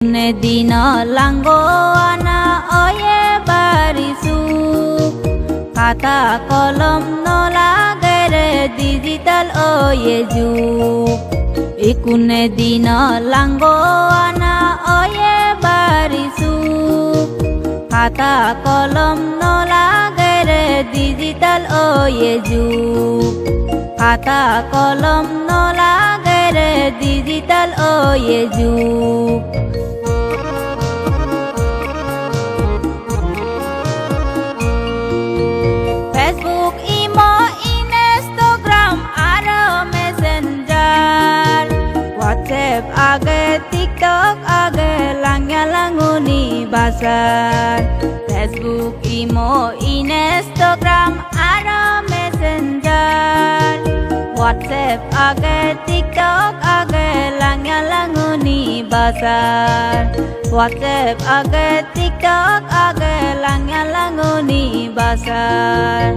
Dina langgo ana oye barisu kata kolom no lagere digital oye ju ikune dina langgo ana oye barisu kata kolom no lagere digital oye ju kata kolom no lagere digital oye ju Age TikTok age langya languni basar Facebook imo Instagram aro messenger WhatsApp age TikTok age langya languni basar WhatsApp age TikTok age langya languni basar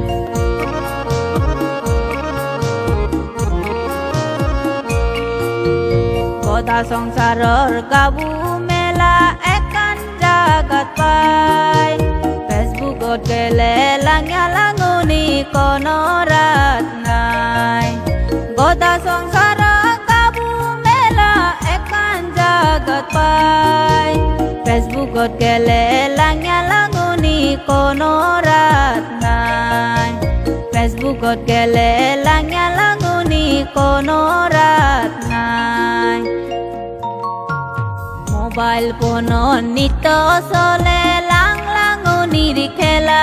Kota songsaror gabu mela ekan jagat pai Facebook ot gele langya languni kono ratnai Kota songsaror gabu mela ekan jagat pai Facebook ot gele langya languni kono ratnai Facebook ot gele langya languni kono ratnai Mobile phone nito sole lang languni khela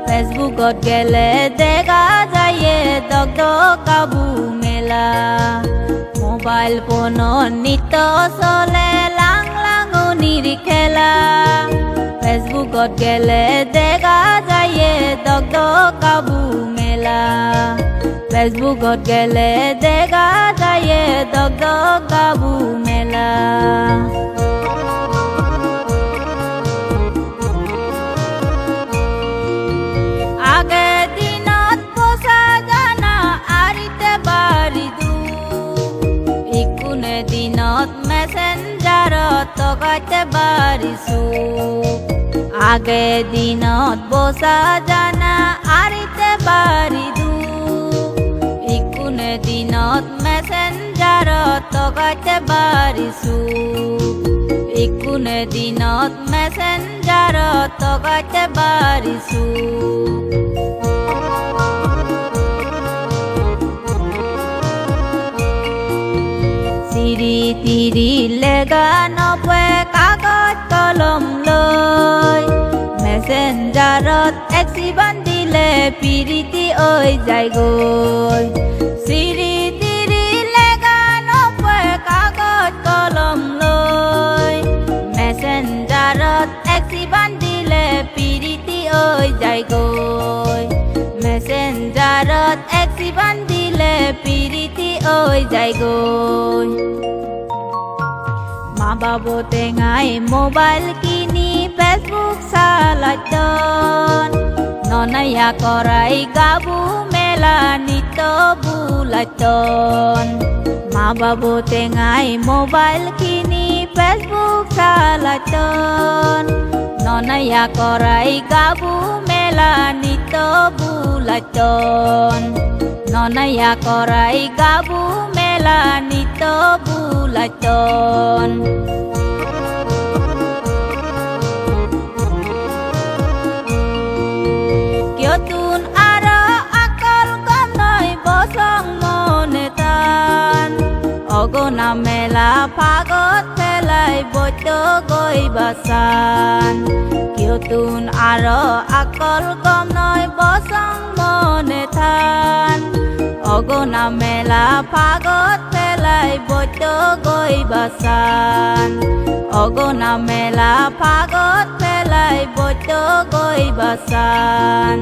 Facebook ot gele dega jaye dog dog kabu mela Mobile phone nito sole lang languni khela Facebook ot gele dega jaye dog dog kabu mela Facebook ot gele dega jaye dog dog kabu mela Age dinot posa jana arite baridu ikune dinot messenger togate barisu Age dinot posa jana arite baridu ikune dinot messenger togate barisu ikune dinot messenger togate barisu Siri tiri lega nopwe kagoj kolom loi messenger exiban dile piriti oi jai goi Siri tiri lega nopwe kagoj kolom loi messenger exiban dile piriti oi jai goi messenger exiban dile piriti oi jai goi Ma babo tengai mobile kini Facebook salaton Nonaya korai gabu mela nito bulaton Ma babo tengai mobile kini Facebook salaton Nonaya korai gabu mela nito bulaton Nonaya korai gabu mela nito bulaton Kyotun ara akal konoi bosong monetan Ogona mela pagot pelai boito goi basan Kyotun ara akal konoi bosong monetan Ogona mela pagot pelai boito goi basan Ogona mela pagot pelai boito goi basan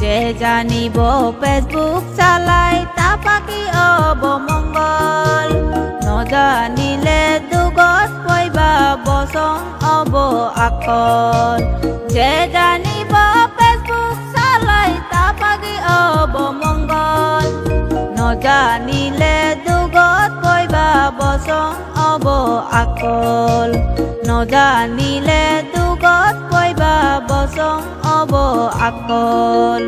Je janibo Facebook salai tapaki obo mongol No janile dugos poiba bosong obo akol Je janibo Facebook salai tapaki obo mongol নজানিলে দুগত কইবা বচন of আকল নজানিলে দুগত কইবা বচন of আকল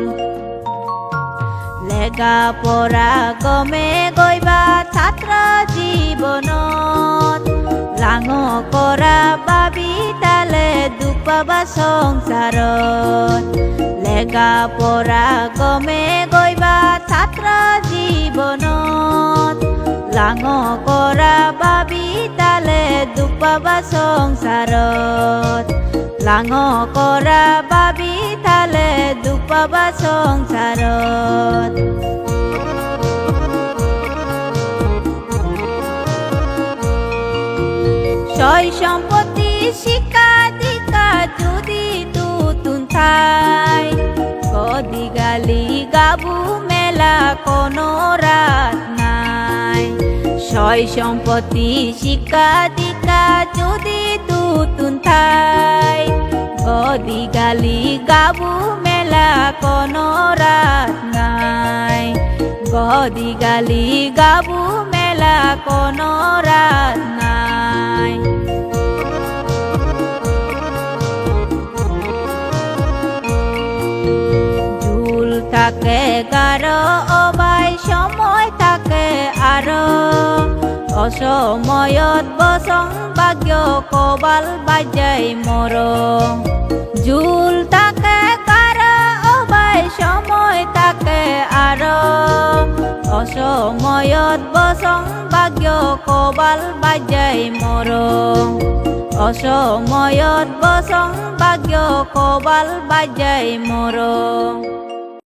লেগা পড়া গমে গইবা ছাত্র জীবনত লাঙ কৰা পাবি তালে দুখ পাবা সংসাৰত লেগা পড়া গমে গইবা ছাত্র জীবনত লাঙ কৰা পাবি তালে দুখ পাবা সংসাৰত লাঙ কৰা পাবি তালে দুখ পাবা সংসাৰত সয় সম্পত্তি শিক্ষা দীক্ষা যদি তুতুন থাই কদি গালি গাবু মেলা কোনো রাত নাই সয় সম্পত্তি শিক্ষা দীক্ষা যদি তুতুন থাই কদি গালি গাবু মেলা কোনো রাত নাই গদি গালি গাবু মেলা কোনো রাত নাই জুল থাকে গারো অবাই সময় থাকে আরো অসময়ত বচন ভাগ্য কবাল বাজাই মর জুল থাকে গারো অবাই সময় থাকে আরো অসময়ত বচন ভাগ্য কবাল বাজাই মর অসময়ত বচন ভাগ্য কবাল বাজাই মর